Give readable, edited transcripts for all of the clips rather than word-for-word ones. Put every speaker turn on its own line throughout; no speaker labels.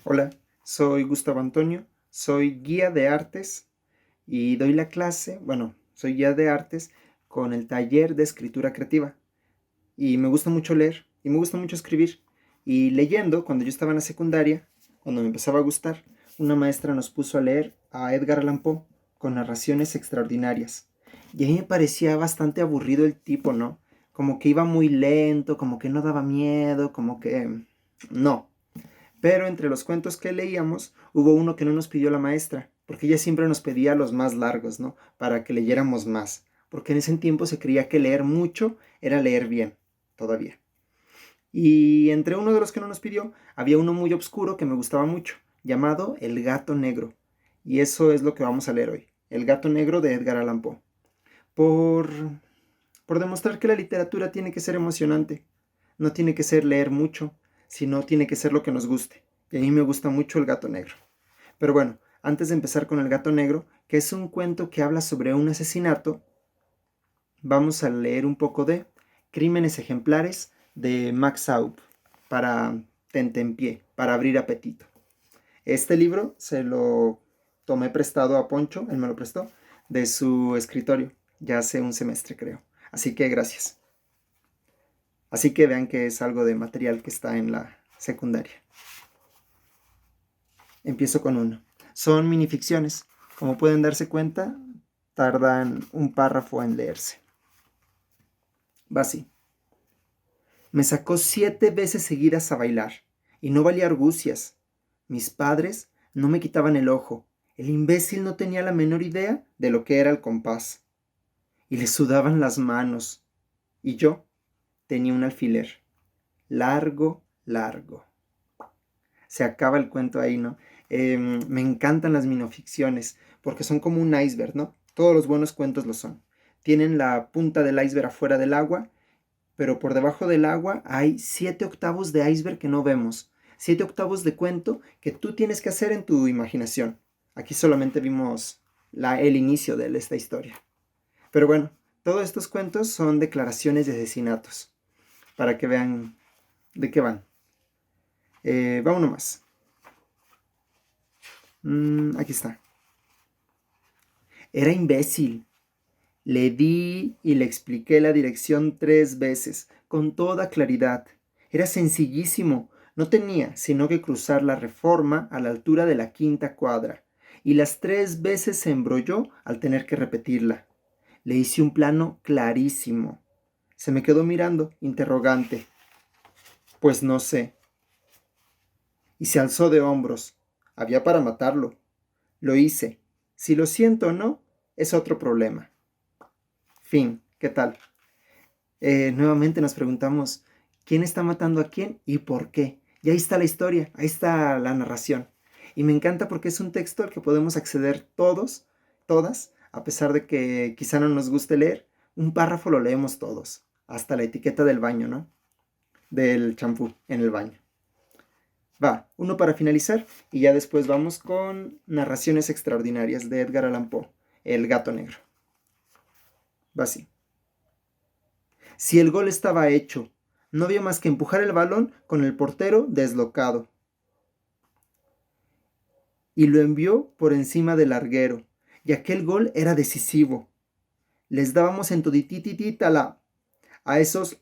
Hola, soy Gustavo Antonio, soy guía de artes y doy la clase, soy guía de artes con el taller de escritura creativa. Y me gusta mucho leer y me gusta mucho escribir. Y leyendo, cuando yo estaba en la secundaria, cuando me empezaba a gustar, una maestra nos puso a leer a Edgar Allan Poe con narraciones extraordinarias. Y a mí me parecía bastante aburrido el tipo, ¿no? Como que iba muy lento, como que no daba miedo, como que... No, pero entre los cuentos que leíamos, hubo uno que no nos pidió la maestra, porque ella siempre nos pedía los más largos, ¿no? Para que leyéramos más, porque en ese tiempo se creía que leer mucho era leer bien, todavía. Y entre uno de los que no nos pidió, había uno muy oscuro que me gustaba mucho, llamado El gato negro. Y eso es lo que vamos a leer hoy, El gato negro de Edgar Allan Poe. Por, por demostrar que la literatura tiene que ser emocionante, no tiene que ser leer mucho, sino tiene que ser lo que nos guste. Y a mí me gusta mucho El gato negro. Pero bueno, antes de empezar con El gato negro, que es un cuento que habla sobre un asesinato, vamos a leer un poco de Crímenes ejemplares de Max Aub para Tentempié, para abrir apetito. Este libro se lo tomé prestado a Poncho, él me lo prestó, de su escritorio, ya hace un semestre creo. Así que gracias. Así que vean que es algo de material que está en la secundaria. Empiezo con uno. Son minificciones. Como pueden darse cuenta, tardan un párrafo en leerse. Va así. Me sacó 7 veces seguidas a bailar, y no valía argucias. Mis padres no me quitaban el ojo. El imbécil no tenía la menor idea de lo que era el compás. Y le sudaban las manos. Y yo tenía un alfiler. Largo, largo. Se acaba el cuento ahí, ¿no? Me encantan las minoficciones porque son como un iceberg, ¿no? Todos los buenos cuentos lo son. Tienen la punta del iceberg afuera del agua, pero por debajo del agua hay 7/8 de iceberg que no vemos. 7/8 de cuento que tú tienes que hacer en tu imaginación. Aquí solamente vimos el inicio de esta historia. Pero bueno, todos estos cuentos son declaraciones de asesinatos, para que vean de qué van. Va uno más. Aquí está. Era imbécil. Le di y le expliqué la dirección 3 veces, con toda claridad. Era sencillísimo. No tenía sino que cruzar la Reforma a la altura de la 5ª cuadra, y las 3 veces se embrolló al tener que repetirla. Le hice un plano clarísimo. Se me quedó mirando, interrogante. Pues no sé. Y se alzó de hombros. Había para matarlo. Lo hice. Si lo siento o no, es otro problema. Fin, ¿qué tal? Nuevamente nos preguntamos quién está matando a quién y por qué. Y ahí está la historia, ahí está la narración. Y me encanta porque es un texto al que podemos acceder todos, todas, a pesar de que quizá no nos guste leer. Un párrafo lo leemos todos, hasta la etiqueta del baño, ¿no? Del champú en el baño. Va, uno para finalizar y ya después vamos con Narraciones extraordinarias de Edgar Allan Poe, El gato negro. Va así. Si el gol estaba hecho, no había más que empujar el balón con el portero deslocado. Y lo envió por encima del larguero, y aquel gol era decisivo. Les dábamos en toditititala a esos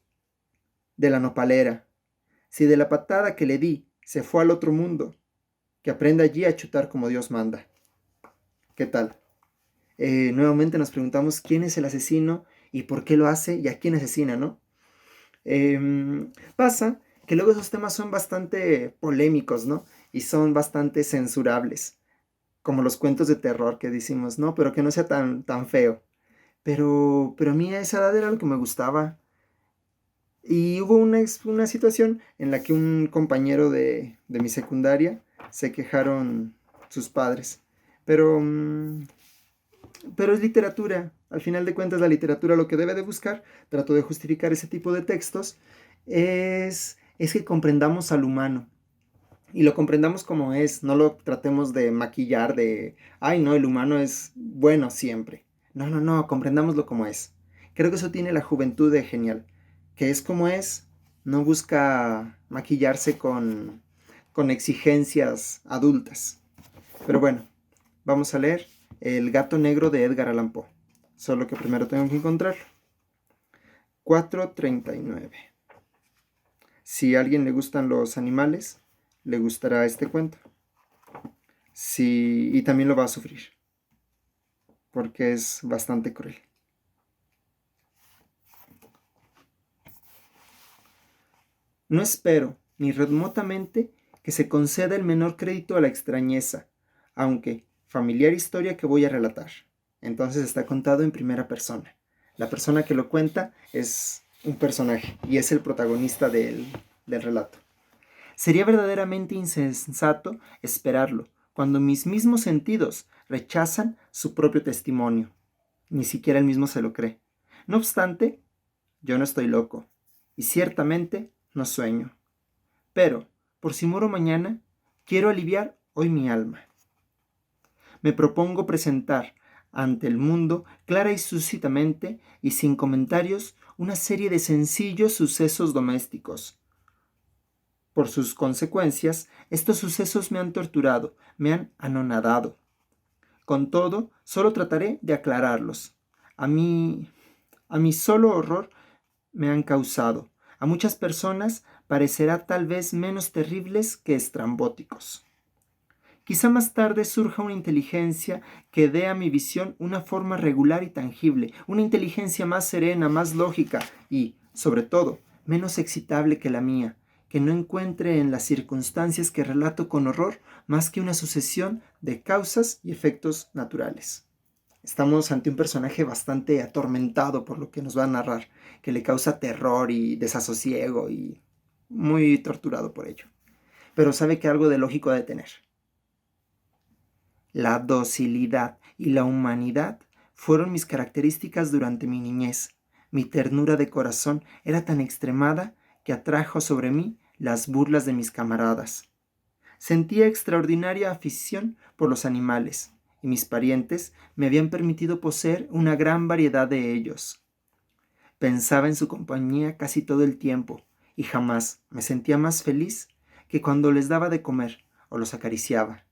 de la nopalera. Si de la patada que le di se fue al otro mundo, que aprenda allí a chutar como Dios manda. ¿Qué tal? Nuevamente nos preguntamos quién es el asesino y por qué lo hace y a quién asesina, ¿no? Pasa que luego esos temas son bastante polémicos, ¿no? Y son bastante censurables, como los cuentos de terror que decimos, no, pero que no sea tan feo. Pero a mí a esa edad era lo que me gustaba. Y hubo una situación en la que un compañero de mi secundaria se quejaron sus padres. Pero, pero es literatura. Al final de cuentas, la literatura lo que debe de buscar, trato de justificar ese tipo de textos, es que comprendamos al humano. Y lo comprendamos como es, no lo tratemos de maquillar de, ay no, el humano es bueno siempre. No, no, no, comprendámoslo como es. Creo que eso tiene la juventud de genial, que es como es, no busca maquillarse con exigencias adultas. Pero bueno, vamos a leer El gato negro de Edgar Allan Poe. Solo que primero tengo que encontrarlo. 439. Si a alguien le gustan los animales, le gustará este cuento. Sí, y también lo va a sufrir, porque es bastante cruel. No espero, ni remotamente, que se conceda el menor crédito a la extrañeza, aunque familiar historia que voy a relatar. Entonces está contado en primera persona. La persona que lo cuenta es un personaje y es el protagonista del relato. Sería verdaderamente insensato esperarlo, cuando mis mismos sentidos rechazan su propio testimonio. Ni siquiera él mismo se lo cree. No obstante, yo no estoy loco, y ciertamente no sueño. Pero, por si muero mañana, quiero aliviar hoy mi alma. Me propongo presentar ante el mundo clara y súcitamente y sin comentarios una serie de sencillos sucesos domésticos. Por sus consecuencias, estos sucesos me han torturado, me han anonadado. Con todo, solo trataré de aclararlos. A mi solo horror me han causado. A muchas personas parecerá tal vez menos terribles que estrambóticos. Quizá más tarde surja una inteligencia que dé a mi visión una forma regular y tangible, una inteligencia más serena, más lógica y, sobre todo, menos excitable que la mía, que no encuentre en las circunstancias que relato con horror más que una sucesión de causas y efectos naturales. Estamos ante un personaje bastante atormentado por lo que nos va a narrar, que le causa terror y desasosiego y muy torturado por ello. Pero sabe que algo de lógico ha de tener. La docilidad y la humanidad fueron mis características durante mi niñez. Mi ternura de corazón era tan extremada que atrajo sobre mí las burlas de mis camaradas. Sentía extraordinaria afición por los animales, y mis parientes me habían permitido poseer una gran variedad de ellos. Pensaba en su compañía casi todo el tiempo, y jamás me sentía más feliz que cuando les daba de comer o los acariciaba.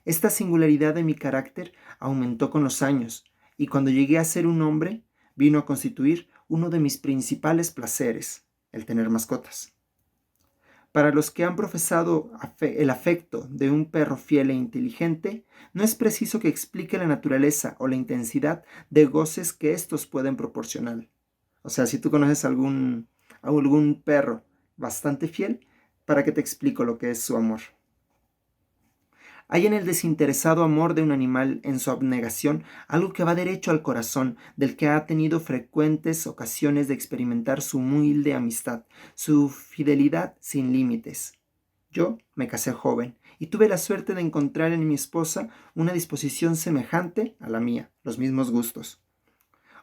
Esta singularidad de mi carácter aumentó con los años, y cuando llegué a ser un hombre, vino a constituir uno de mis principales placeres, el tener mascotas. Para los que han profesado el afecto de un perro fiel e inteligente, no es preciso que explique la naturaleza o la intensidad de goces que éstos pueden proporcionar. O sea, si tú conoces algún perro bastante fiel, ¿para qué te explico lo que es su amor? Hay en el desinteresado amor de un animal, en su abnegación, algo que va derecho al corazón, del que ha tenido frecuentes ocasiones de experimentar su humilde amistad, su fidelidad sin límites. Yo me casé joven y tuve la suerte de encontrar en mi esposa una disposición semejante a la mía, los mismos gustos.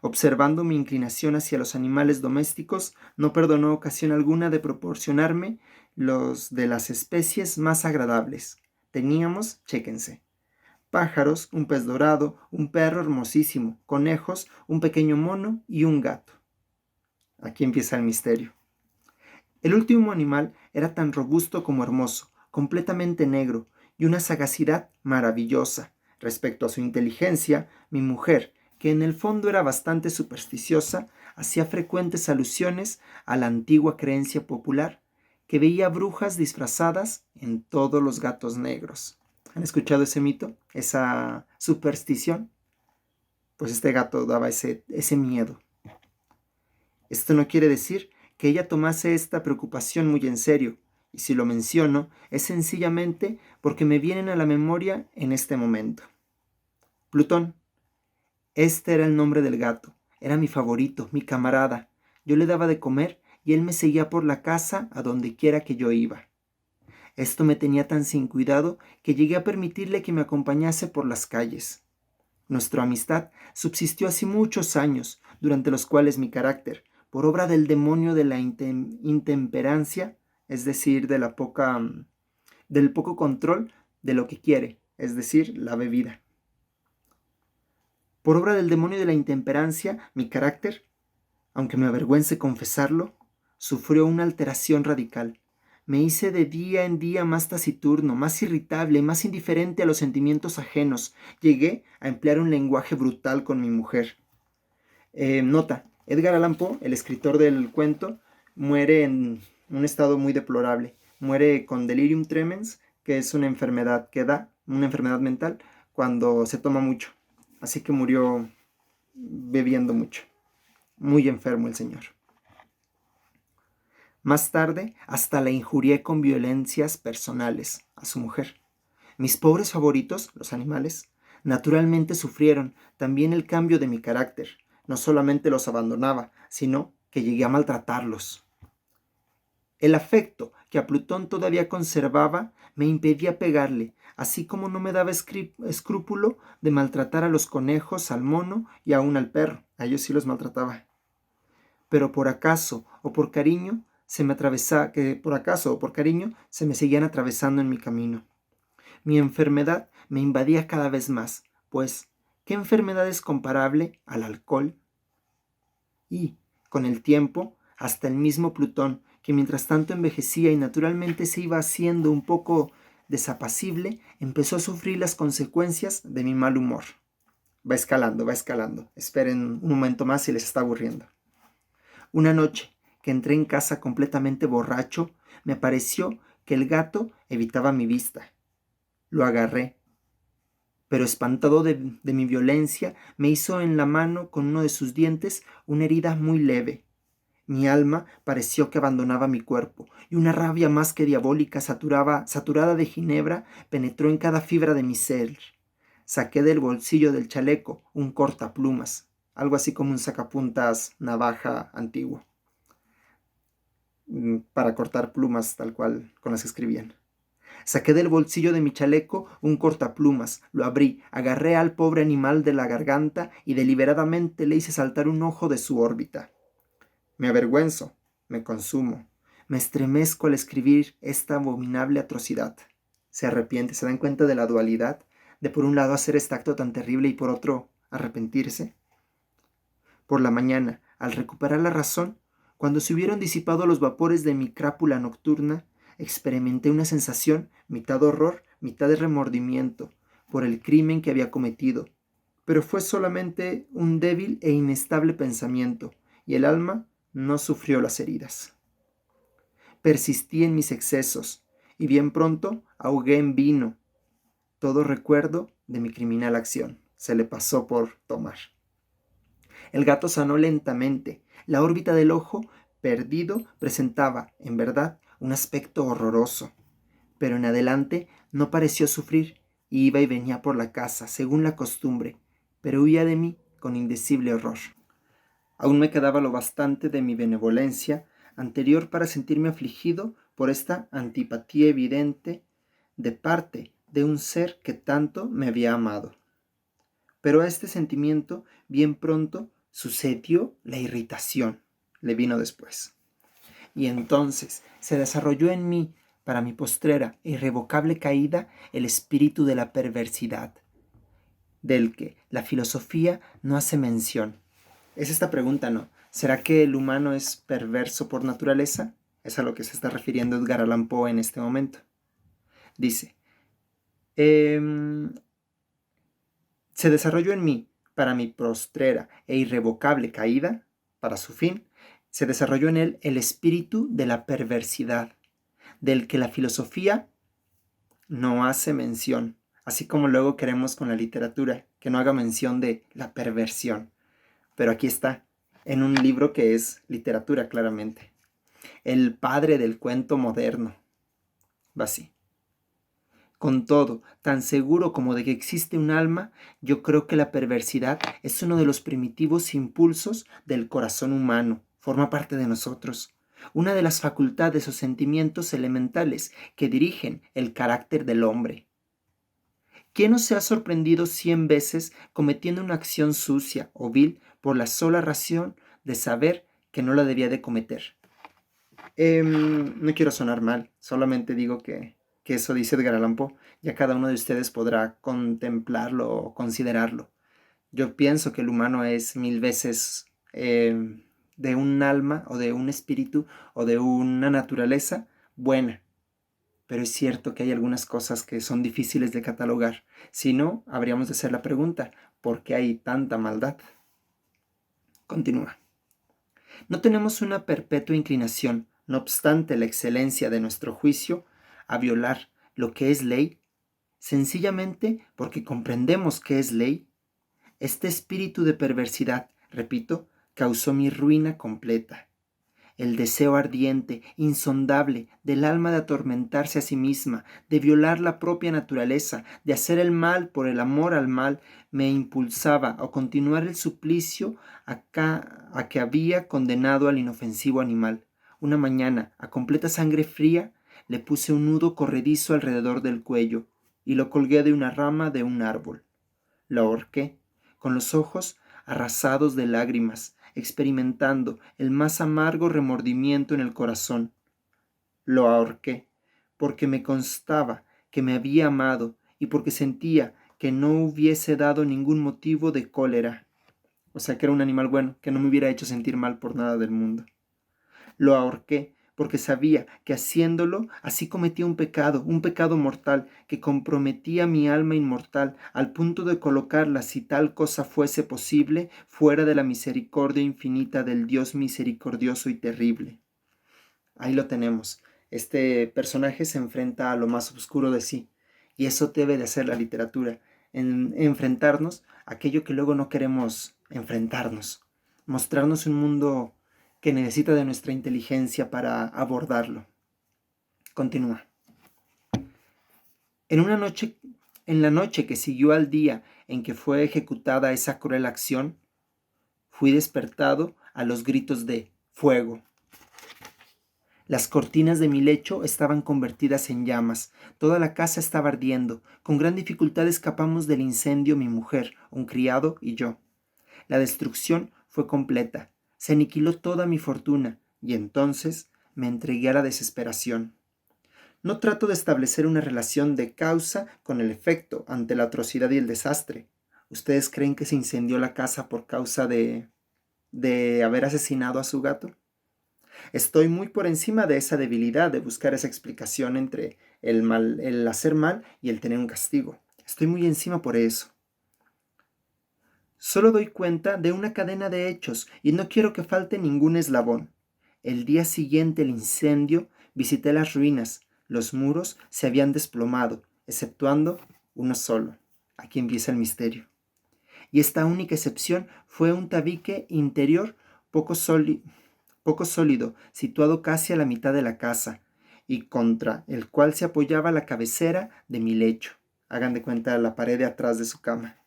Observando mi inclinación hacia los animales domésticos, no perdonó ocasión alguna de proporcionarme los de las especies más agradables. Teníamos, chéquense, pájaros, un pez dorado, un perro hermosísimo, conejos, un pequeño mono y un gato. Aquí empieza el misterio. El último animal era tan robusto como hermoso, completamente negro, y una sagacidad maravillosa. Respecto a su inteligencia, mi mujer, que en el fondo era bastante supersticiosa, hacía frecuentes alusiones a la antigua creencia popular, que veía brujas disfrazadas en todos los gatos negros. ¿Han escuchado ese mito? ¿Esa superstición? Pues este gato daba ese miedo. Esto no quiere decir que ella tomase esta preocupación muy en serio, y si lo menciono es sencillamente porque me vienen a la memoria en este momento. Plutón. Este era el nombre del gato. Era mi favorito, mi camarada. Yo le daba de comer y él me seguía por la casa a donde quiera que yo iba. Esto me tenía tan sin cuidado que llegué a permitirle que me acompañase por las calles. Nuestra amistad subsistió así muchos años, durante los cuales mi carácter, por obra del demonio de la intemperancia, es decir, del poco control de lo que quiere, es decir, la bebida. Por obra del demonio de la intemperancia, mi carácter, aunque me avergüence confesarlo, sufrió una alteración radical. Me hice de día en día más taciturno, más irritable, más indiferente a los sentimientos ajenos. Llegué a emplear un lenguaje brutal con mi mujer. Nota, Edgar Allan Poe, el escritor del cuento, muere en un estado muy deplorable. Muere con delirium tremens, que es una enfermedad que da, una enfermedad mental, cuando se toma mucho. Así que murió bebiendo mucho. Muy enfermo el señor. Más tarde, hasta la injurié con violencias personales a su mujer. Mis pobres favoritos, los animales, naturalmente sufrieron también el cambio de mi carácter. No solamente los abandonaba, sino que llegué a maltratarlos. El afecto que a Plutón todavía conservaba me impedía pegarle, así como no me daba escrúpulo de maltratar a los conejos, al mono y aún al perro. A ellos sí los maltrataba. Pero por acaso o por cariño se me seguían atravesando en mi camino. Mi enfermedad me invadía cada vez más, pues, ¿qué enfermedad es comparable al alcohol? Y, con el tiempo, hasta el mismo Plutón, que mientras tanto envejecía y naturalmente se iba haciendo un poco desapacible, empezó a sufrir las consecuencias de mi mal humor. Va escalando, va escalando. Esperen un momento más si les está aburriendo. Una noche, que entré en casa completamente borracho, me pareció que el gato evitaba mi vista. Lo agarré, pero espantado de mi violencia, me hizo en la mano con uno de sus dientes una herida muy leve. Mi alma pareció que abandonaba mi cuerpo, y una rabia más que diabólica, saturada de ginebra, penetró en cada fibra de mi ser. Saqué del bolsillo del chaleco un cortaplumas, algo así como un sacapuntas navaja antiguo, para cortar plumas tal cual con las que escribían. Saqué del bolsillo de mi chaleco un cortaplumas, lo abrí, agarré al pobre animal de la garganta y deliberadamente le hice saltar un ojo de su órbita. Me avergüenzo, me consumo, me estremezco al escribir esta abominable atrocidad. Se arrepiente, se dan cuenta de la dualidad, de por un lado hacer este acto tan terrible y por otro arrepentirse. Por la mañana, al recuperar la razón, cuando se hubieron disipado los vapores de mi crápula nocturna, experimenté una sensación, mitad horror, mitad de remordimiento, por el crimen que había cometido. Pero fue solamente un débil e inestable pensamiento, y el alma no sufrió las heridas. Persistí en mis excesos, y bien pronto ahogué en vino todo recuerdo de mi criminal acción. Se le pasó por tomar. El gato sanó lentamente. La órbita del ojo perdido presentaba, en verdad, un aspecto horroroso. Pero en adelante no pareció sufrir, y iba y venía por la casa, según la costumbre, pero huía de mí con indecible horror. Aún me quedaba lo bastante de mi benevolencia anterior para sentirme afligido por esta antipatía evidente de parte de un ser que tanto me había amado. Pero a este sentimiento bien pronto sucedió la irritación, le vino después. Y entonces se desarrolló en mí, para mi postrera e irrevocable caída, el espíritu de la perversidad, del que la filosofía no hace mención. Es esta pregunta, ¿no? ¿Será que el humano es perverso por naturaleza? Es a lo que se está refiriendo Edgar Allan Poe en este momento. Dice, se desarrolló en mí, para mi postrera e irrevocable caída, para su fin, se desarrolló en él el espíritu de la perversidad, del que la filosofía no hace mención, así como luego queremos con la literatura, que no haga mención de la perversión. Pero aquí está, en un libro que es literatura claramente. El padre del cuento moderno. Va así. Con todo, tan seguro como de que existe un alma, yo creo que la perversidad es uno de los primitivos impulsos del corazón humano, forma parte de nosotros, una de las facultades o sentimientos elementales que dirigen el carácter del hombre. ¿Quién no se ha sorprendido 100 veces cometiendo una acción sucia o vil por la sola razón de saber que no la debía de cometer? No quiero sonar mal, solamente digo que eso dice Edgar Allan Poe. Ya cada uno de ustedes podrá contemplarlo o considerarlo. Yo pienso que el humano es 1000 veces de un alma o de un espíritu o de una naturaleza buena. Pero es cierto que hay algunas cosas que son difíciles de catalogar. Si no, habríamos de hacer la pregunta, ¿por qué hay tanta maldad? Continúa. No tenemos una perpetua inclinación, no obstante la excelencia de nuestro juicio, a violar lo que es ley, sencillamente porque comprendemos que es ley. Este espíritu de perversidad, repito, causó mi ruina completa. El deseo ardiente, insondable, del alma de atormentarse a sí misma, de violar la propia naturaleza, de hacer el mal por el amor al mal, me impulsaba a continuar el suplicio a que había condenado al inofensivo animal. Una mañana, a completa sangre fría, le puse un nudo corredizo alrededor del cuello y lo colgué de una rama de un árbol. Lo ahorqué, con los ojos arrasados de lágrimas, experimentando el más amargo remordimiento en el corazón. Lo ahorqué, porque me constaba que me había amado y porque sentía que no hubiese dado ningún motivo de cólera. O sea, que era un animal bueno, que no me hubiera hecho sentir mal por nada del mundo. Lo ahorqué porque sabía que haciéndolo así cometía un pecado mortal, que comprometía mi alma inmortal al punto de colocarla, si tal cosa fuese posible, fuera de la misericordia infinita del Dios misericordioso y terrible. Ahí lo tenemos. Este personaje se enfrenta a lo más oscuro de sí, y eso debe de hacer la literatura, en enfrentarnos a aquello que luego no queremos enfrentarnos, mostrarnos un mundo que necesita de nuestra inteligencia para abordarlo. Continúa. En la noche que siguió al día en que fue ejecutada esa cruel acción, fui despertado a los gritos de fuego. Las cortinas de mi lecho estaban convertidas en llamas, toda la casa estaba ardiendo, con gran dificultad escapamos del incendio mi mujer, un criado y yo. La destrucción fue completa, se aniquiló toda mi fortuna, y entonces me entregué a la desesperación. No trato de establecer una relación de causa con el efecto ante la atrocidad y el desastre. ¿Ustedes creen que se incendió la casa por causa de haber asesinado a su gato? Estoy muy por encima de esa debilidad de buscar esa explicación entre el hacer mal y el tener un castigo. Estoy muy encima por eso. Solo doy cuenta de una cadena de hechos y no quiero que falte ningún eslabón. El día siguiente al incendio visité las ruinas. Los muros se habían desplomado, exceptuando uno solo. Aquí empieza el misterio. Y esta única excepción fue un tabique interior poco sólido, situado casi a la mitad de la casa, y contra el cual se apoyaba la cabecera de mi lecho. Hagan de cuenta la pared de atrás de su cama.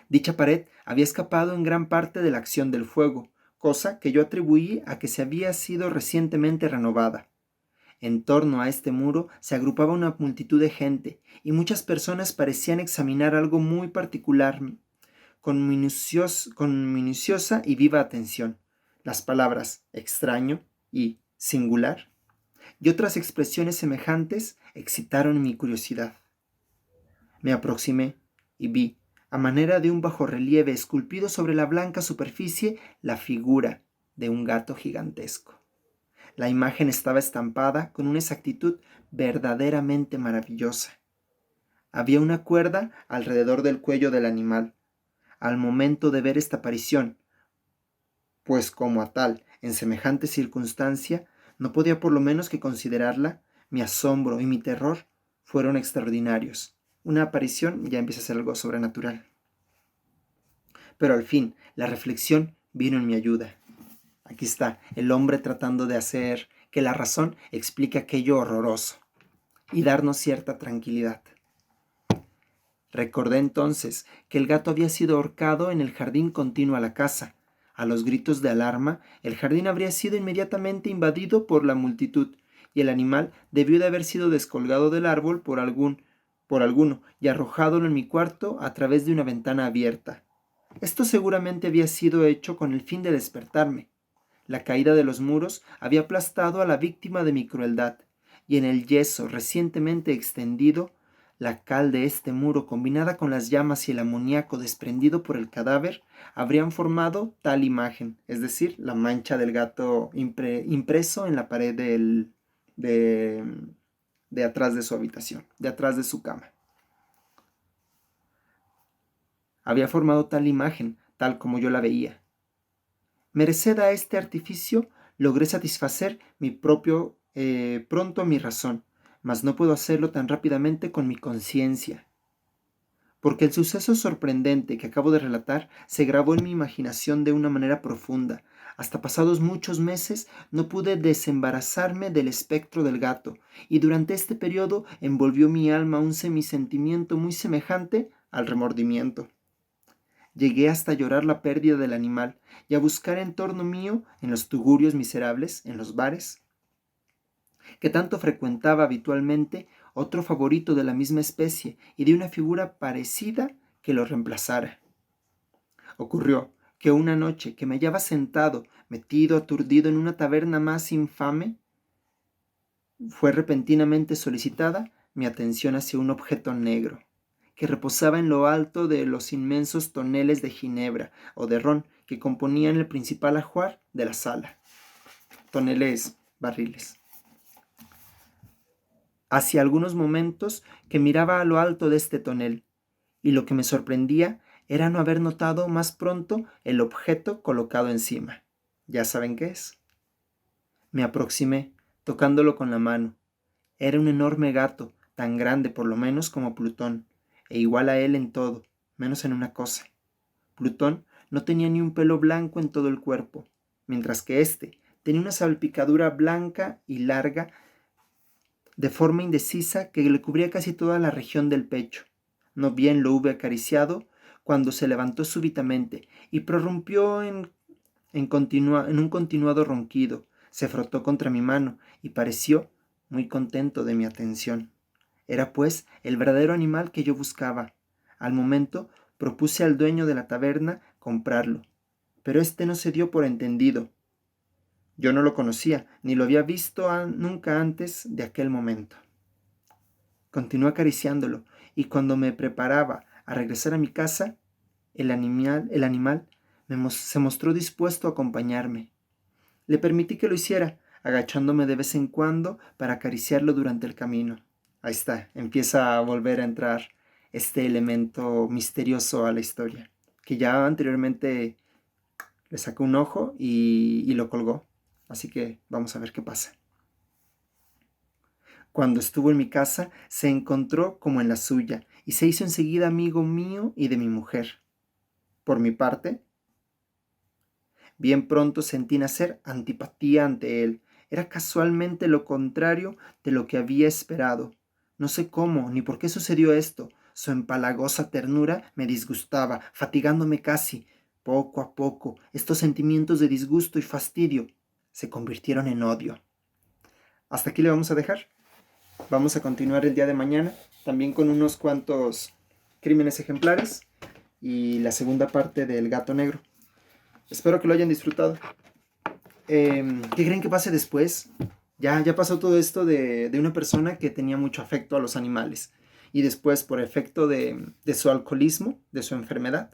Dicha pared había escapado en gran parte de la acción del fuego, cosa que yo atribuí a que se había sido recientemente renovada. En torno a este muro se agrupaba una multitud de gente, y muchas personas parecían examinar algo muy particular, con minuciosa y viva atención. Las palabras extraño y singular, y otras expresiones semejantes excitaron mi curiosidad. Me aproximé y vi, a manera de un bajorrelieve esculpido sobre la blanca superficie, la figura de un gato gigantesco. La imagen estaba estampada con una exactitud verdaderamente maravillosa. Había una cuerda alrededor del cuello del animal. Al momento de ver esta aparición, pues como a tal, en semejante circunstancia, no podía por lo menos que considerarla, mi asombro y mi terror fueron extraordinarios. Una aparición ya empieza a ser algo sobrenatural. Pero al fin, la reflexión vino en mi ayuda. Aquí está, el hombre tratando de hacer que la razón explique aquello horroroso y darnos cierta tranquilidad. Recordé entonces que el gato había sido ahorcado en el jardín continuo a la casa. A los gritos de alarma, el jardín habría sido inmediatamente invadido por la multitud, y el animal debió de haber sido descolgado del árbol por alguno y arrojádolo en mi cuarto a través de una ventana abierta. Esto seguramente había sido hecho con el fin de despertarme. La caída de los muros había aplastado a la víctima de mi crueldad, y en el yeso recientemente extendido, la cal de este muro combinada con las llamas y el amoníaco desprendido por el cadáver habrían formado tal imagen, es decir, la mancha del gato impreso en la pared de atrás de su habitación, de atrás de su cama. Había formado tal imagen, tal como yo la veía. Merced a este artificio, logré satisfacer pronto mi razón, mas no puedo hacerlo tan rápidamente con mi conciencia, porque el suceso sorprendente que acabo de relatar se grabó en mi imaginación de una manera profunda. Hasta pasados muchos meses no pude desembarazarme del espectro del gato, y durante este periodo envolvió mi alma un semisentimiento muy semejante al remordimiento. Llegué hasta llorar la pérdida del animal y a buscar en torno mío, en los tugurios miserables, en los bares, que tanto frecuentaba habitualmente, otro favorito de la misma especie y de una figura parecida que lo reemplazara. Ocurrió que una noche que me hallaba sentado, metido, aturdido en una taberna más infame, fue repentinamente solicitada mi atención hacia un objeto negro, que reposaba en lo alto de los inmensos toneles de ginebra o de ron que componían el principal ajuar de la sala. Toneles, barriles. Hacía algunos momentos que miraba a lo alto de este tonel, y lo que me sorprendía era no haber notado más pronto el objeto colocado encima. ¿Ya saben qué es? Me aproximé, tocándolo con la mano. Era un enorme gato, tan grande por lo menos como Plutón, e igual a él en todo, menos en una cosa. Plutón no tenía ni un pelo blanco en todo el cuerpo, mientras que éste tenía una salpicadura blanca y larga de forma indecisa que le cubría casi toda la región del pecho. No bien lo hube acariciado cuando se levantó súbitamente y prorrumpió en un continuado ronquido. Se frotó contra mi mano y pareció muy contento de mi atención. Era pues el verdadero animal que yo buscaba. Al momento propuse al dueño de la taberna comprarlo, pero éste no se dio por entendido. Yo no lo conocía, ni lo había visto nunca antes de aquel momento. Continué acariciándolo, y cuando me preparaba a regresar a mi casa, el animal se mostró dispuesto a acompañarme. Le permití que lo hiciera, agachándome de vez en cuando para acariciarlo durante el camino. Ahí está, empieza a volver a entrar este elemento misterioso a la historia, que ya anteriormente le sacó un ojo y lo colgó. Así que vamos a ver qué pasa. Cuando estuvo en mi casa, se encontró como en la suya y se hizo enseguida amigo mío y de mi mujer. Por mi parte, bien pronto sentí nacer antipatía ante él. Era casualmente lo contrario de lo que había esperado. No sé cómo ni por qué sucedió esto. Su empalagosa ternura me disgustaba, fatigándome casi. Poco a poco, estos sentimientos de disgusto y fastidio se convirtieron en odio. Hasta aquí le vamos a dejar. Vamos a continuar el día de mañana, también con unos cuantos crímenes ejemplares y la segunda parte del gato negro. Espero que lo hayan disfrutado. ¿Qué creen que pase después? Ya pasó todo esto de una persona que tenía mucho afecto a los animales y después, por efecto de su alcoholismo, de su enfermedad,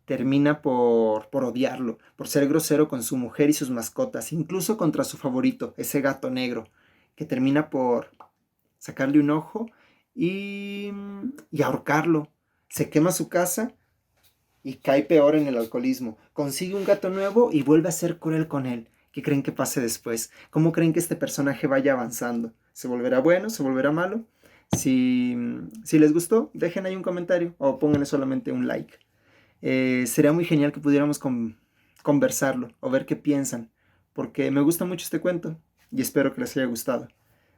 termina por odiarlo, por ser grosero con su mujer y sus mascotas, incluso contra su favorito, ese gato negro, que termina por sacarle un ojo y ahorcarlo. Se quema su casa y cae peor en el alcoholismo. Consigue un gato nuevo y vuelve a ser cruel con él. ¿Qué creen que pase después? ¿Cómo creen que este personaje vaya avanzando? ¿Se volverá bueno? ¿Se volverá malo? Si les gustó, dejen ahí un comentario o pónganle solamente un like. Sería muy genial que pudiéramos conversarlo o ver qué piensan, porque me gusta mucho este cuento y espero que les haya gustado.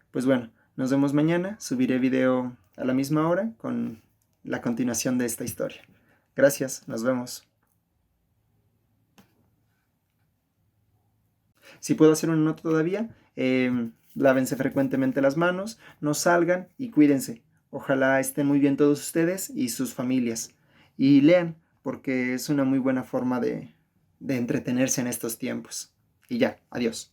Pues bueno, nos vemos mañana. Subiré video a la misma hora con la continuación de esta historia. Gracias, nos vemos. Si puedo hacer una nota todavía, lávense frecuentemente las manos, no salgan y cuídense. Ojalá estén muy bien todos ustedes y sus familias. Y lean, porque es una muy buena forma de entretenerse en estos tiempos. Y ya, adiós.